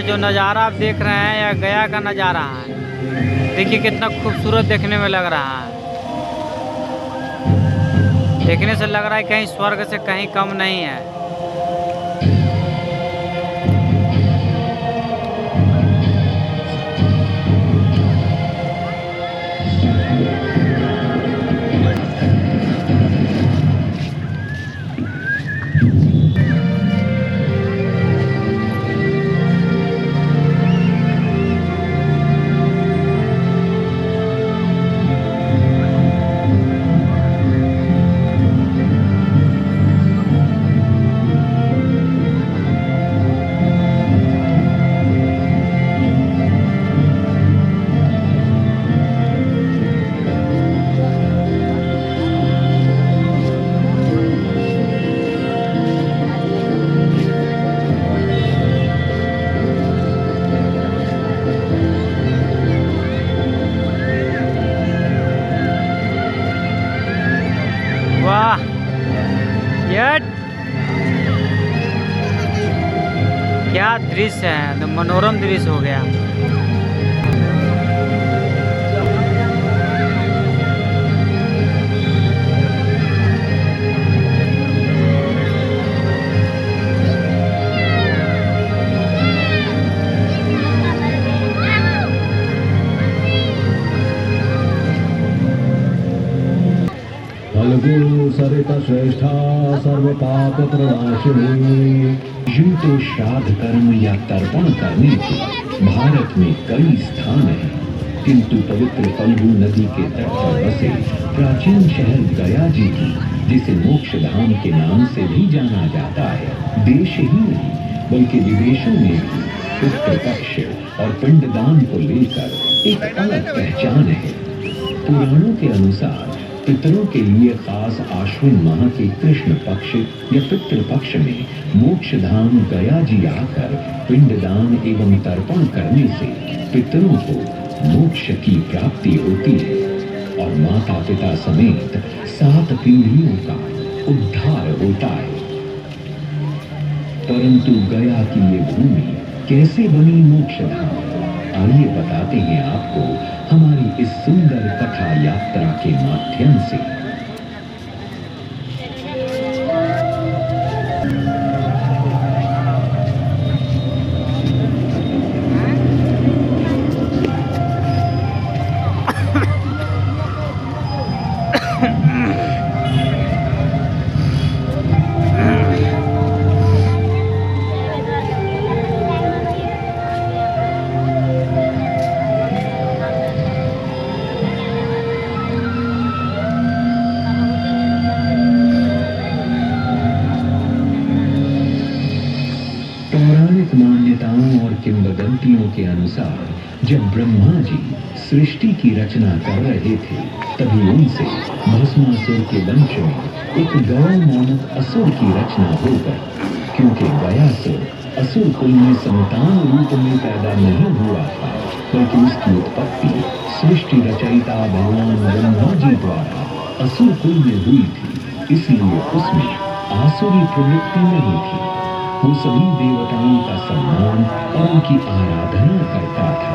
यह जो नज़ारा आप देख रहे हैं यह गया का नज़ारा है। देखिए कितना खूबसूरत देखने में लग रहा है। देखने से लग रहा है कहीं स्वर्ग से कहीं कम नहीं है। वाह, यह क्या दृश्य है, तो मनोरम दृश्य हो गया। फल्गु सरिता श्रेष्ठा सर्व पाप प्रणाशिनी। यूं तो श्राद्ध कर्म या तर्पण करने के भारत में कई स्थान हैं, किंतु पवित्र फल्गु नदी के तट पर बसे प्राचीन शहर गया जी की, जिसे मोक्ष धाम के नाम से भी जाना जाता है, देश ही नहीं बल्कि विदेशों में भी पितृपक्ष और पिंडदान को लेकर एक अलग पहचान है। पुराणों के अनुसार पितरों के लिए खास आश्विन माह के कृष्ण पक्ष या पितृपक्ष में मोक्ष धाम गया जी आकर पिंडदान एवं तर्पण करने से पितरों को मोक्ष की प्राप्ति होती है और माता पिता समेत 7 पीढ़ियों का उद्धार होता है। परंतु गया की ये भूमि कैसे बनी मोक्ष धाम, आइए बताते हैं आपको हमारी इस सुंदर कथा यात्रा के माध्यम से। पौराणिक मान्यताओं और किंवदंतियों के अनुसार जब ब्रह्मा जी सृष्टि की रचना कर रहे थे, तभी उनसे भस्मासुर के वंश में एक गौ नामक असुर की रचना हो गई। क्योंकि गयासुर असुर कुल में संतान रूप में पैदा नहीं हुआ था, बल्कि उसकी उत्पत्ति सृष्टि रचयिता भगवान ब्रह्मा जी द्वारा असुर कुल में हुई थी, इसलिए उसमें आसुरी प्रवृत्ति नहीं थी। वो सभी देवताओं का सम्मान और उनकी आराधना करता था।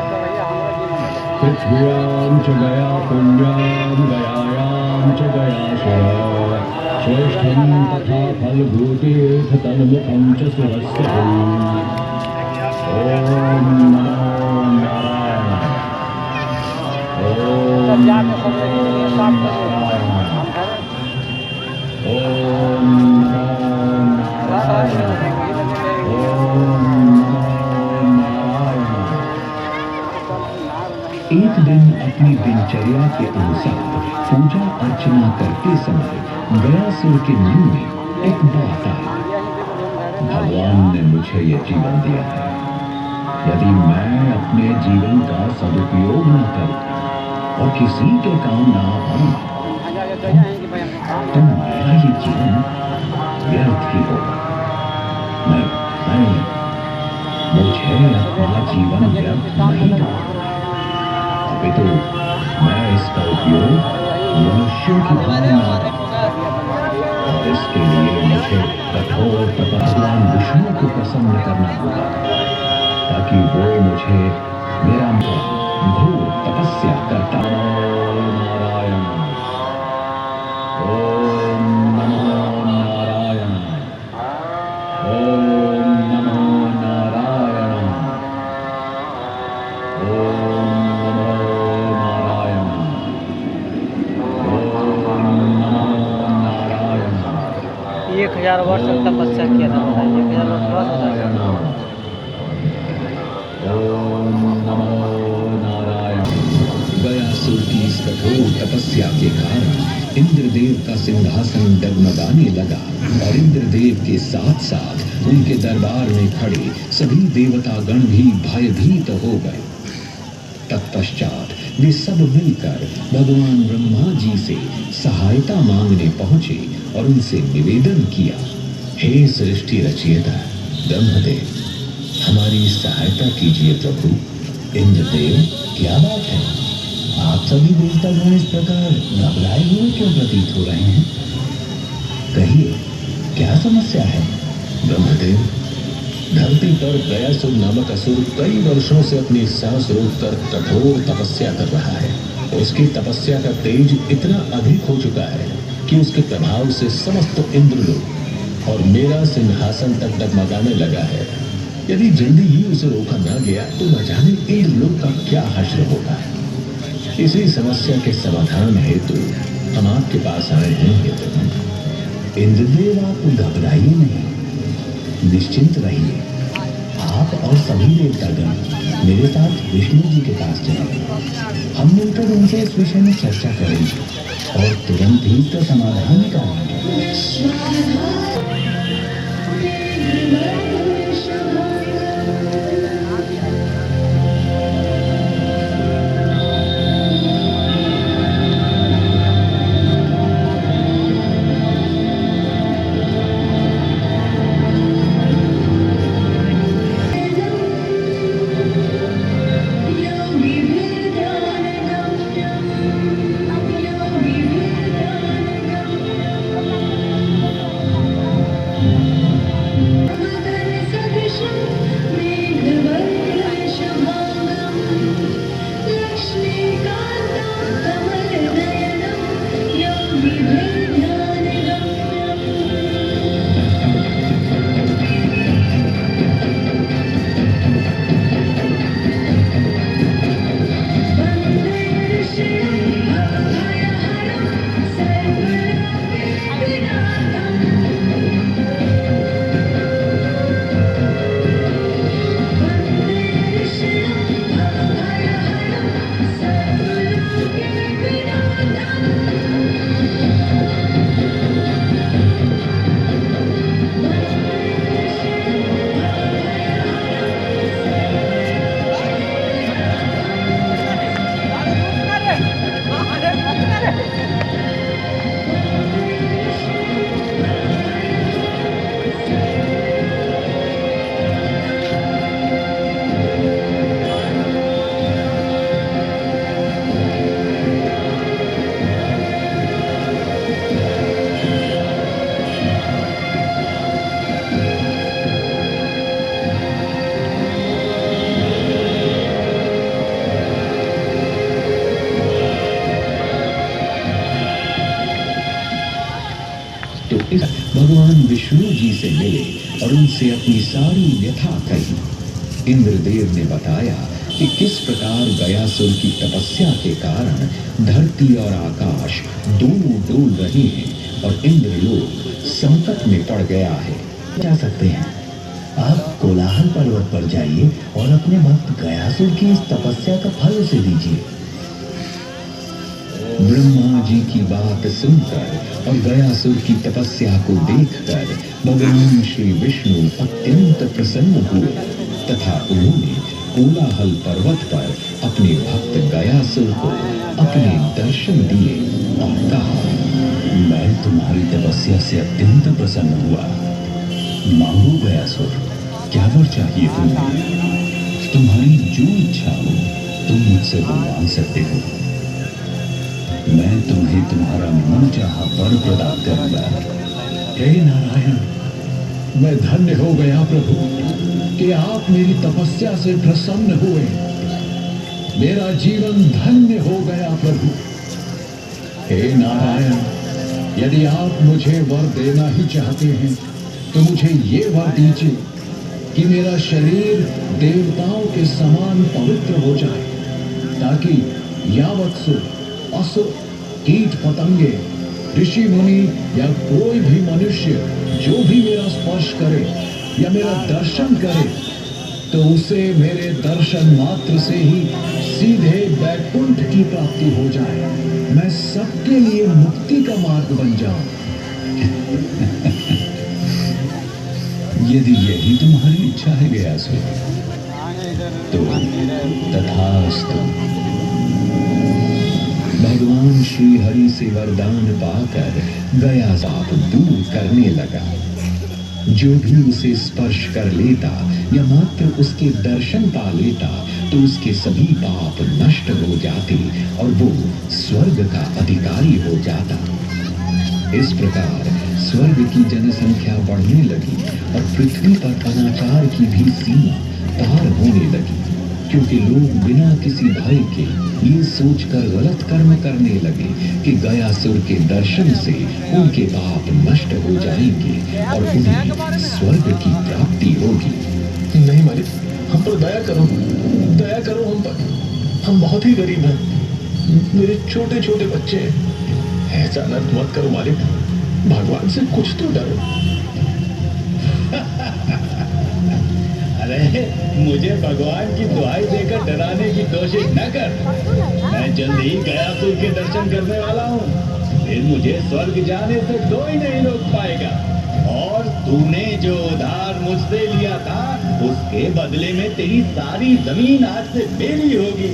पृथ्व्यां च गया पुण्यां गयायां च गयासुर श्रेष्ठं तथा फल्गुतीर्थ तन्मुखं च सुरस्य। ओम नमो नारायण। ओम नमो नारायण। ओम नमो नारायण। एक दिन अपनी दिनचर्या के अनुसार पूजा अर्चना करते समय गयासुर के मन में एक बात आई। भगवान ने मुझे यह जीवन दिया है, यदि मैं अपने जीवन का सदुपयोग न करूं और किसी के काम ना आऊं तो मेरा ये जीवन व्यर्थ ही होगा। मुझे अपना जीवन व्यर्थ नहीं करना, अपितु मैं इसका उपयोग मनुष्यों की भावना और इसके लिए मुझे कठोर तपस्या विष्णु को प्रसन्न करना होगा। ताकि वो मुझे मेरा घोर तपस्या करता। नारायण। ओम नमो नारायण। ओम नमो नारायण। ओम नमो नारायण। ओम नमो नारायण। 1000 वर्ष तक तपस्या किया था, बताइए 1000 वर्ष बाद होता है। ओम नमो नारायण। गयासुर की इस कठोर तपस्या के कारण इंद्रदेव का सिंहासन डगमगाने लगा और इंद्रदेव के साथ साथ उनके दरबार में खड़े सभी देवतागण भी भयभीत हो गए। तत्पश्चात वे सब मिलकर भगवान ब्रह्मा जी से सहायता मांगने पहुंचे और उनसे निवेदन किया, हे सृष्टि रचयिता ब्रह्मदेव, हमारी सहायता कीजिए प्रभु। इंद्रदेव, क्या बात है, आप सभी देवतागण इस प्रकार घबराए हुए क्यों प्रतीत हो रहे हैं? कहिए, क्या समस्या है? ब्रह्मदेव, धरती पर गयासुर नामक असुर कई वर्षों से अपनी सांस रोककर कठोर तपस्या कर रहा है। उसकी तपस्या का तेज इतना अधिक हो चुका है कि उसके प्रभाव से समस्त इंद्रलोक और मेरा सिंहासन तक डगमगाने लगा है। यदि जल्दी ही उसे रोका न गया तो न जाने इंद्रलोक का क्या हश्र होगा। इसी समस्या के समाधान हेतु हम आपके पास आए हैं हेतु। इंद्रदेव, आप घबराइए नहीं, निश्चिंत रहिए। आप और सभी देवतागण मेरे साथ विष्णु जी के पास चलेंगे। हम मिलकर उनसे इस विषय में चर्चा करेंगे और तुरंत ही इसका समाधान निकालेंगे। तो इस भगवान विष्णु जी से मिले और उनसे अपनी सारी व्यथा कही। इंद्रदेव ने बताया कि किस प्रकार गयासुर की तपस्या के कारण धरती और आकाश दोनों डोल रहे हैं और इंद्रलोक संकट में पड़ गया है। जा सकते हैं, आप कोलाहल पर्वत पर जाइए और अपने भक्त गयासुर की इस तपस्या का फल उसे दीजिए। ब्रह्मा जी की बात सुनकर और गयासुर की तपस्या को देखकर भगवान श्री विष्णु अत्यंत प्रसन्न हुए तथा उन्होंने कोलाहल पर्वत पर अपने भक्त गयासुर को अपने दर्शन दिए और कहा, मैं तुम्हारी तपस्या से अत्यंत प्रसन्न हुआ। मांगो गयासुर, क्या वर चाहिए तुम्हें? तुम्हारी जो इच्छा हो तुम मुझसे वो मांग सकते हो। मैं तुम्हें तुम्हारा मनचाहा वर प्रदान करूंगा। हे नारायण, मैं धन्य हो गया प्रभु कि आप मेरी तपस्या से प्रसन्न हुए। मेरा जीवन धन्य हो गया प्रभु। हे नारायण, यदि आप मुझे वर देना ही चाहते हैं तो मुझे ये वर दीजिए कि मेरा शरीर देवताओं के समान पवित्र हो जाए, ताकि यावत्सुर, असुर, कीट पतंगे, ऋषि मुनि या कोई भी मनुष्य जो भी मेरा स्पर्श करे या मेरा दर्शन करे तो उसे मेरे दर्शन मात्र से ही सीधे वैकुंठ की प्राप्ति हो जाए। मैं सबके लिए मुक्ति का मार्ग बन जाऊं। यदि यही तुम्हारी इच्छा है गयासुर, तो तथास्तु। भगवान श्री हरि से वरदान पाकर गया पाप दूर करने लगा। जो भी उसे स्पर्श कर लेता या मात्र उसके दर्शन पा लेता तो उसके सभी पाप नष्ट हो जाते और वो स्वर्ग का अधिकारी हो जाता। इस प्रकार स्वर्ग की जनसंख्या बढ़ने लगी और पृथ्वी पर अनाचार की भी सीमा पार होने लगी, क्योंकि लोग बिना किसी भय के ये सोचकर गलत कर्म करने लगे कि गयासुर के दर्शन से उनके पाप नष्ट हो जाएंगे और उन्हें स्वर्ग की प्राप्ति होगी। नहीं मालिक, हम पर दया करो, दया करो हम पर। हम बहुत ही गरीब हैं, मेरे छोटे छोटे बच्चे हैं। ऐसा अनर्थ मत करो मालिक, भगवान से कुछ तो डरो। अरे मुझे भगवान की दुआई देकर डराने की कोशिश न कर। मैं जल्द ही गयासुर के दर्शन करने वाला हूँ, फिर मुझे स्वर्ग जाने से कोई नहीं रोक पाएगा। और तूने जो उधार मुझसे लिया था उसके बदले में तेरी सारी जमीन आज से मेरी होगी।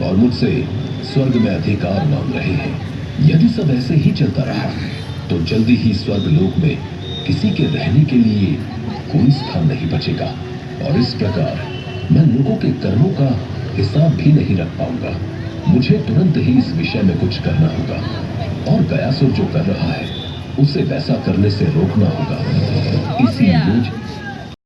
और मुझसे स्वर्ग में अधिकार मांग रहे हैं। यदि सब ऐसे ही चलता रहा तो जल्दी ही स्वर्ग लोक में किसी के रहने के लिए कोई स्थान नहीं बचेगा, और इस प्रकार मैं लोगों के कर्मों का हिसाब भी नहीं रख पाऊंगा। मुझे तुरंत ही इस विषय में कुछ करना होगा, और गयासुर जो कर रहा है उसे वैसा करने से रोकना होगा। इसी योजना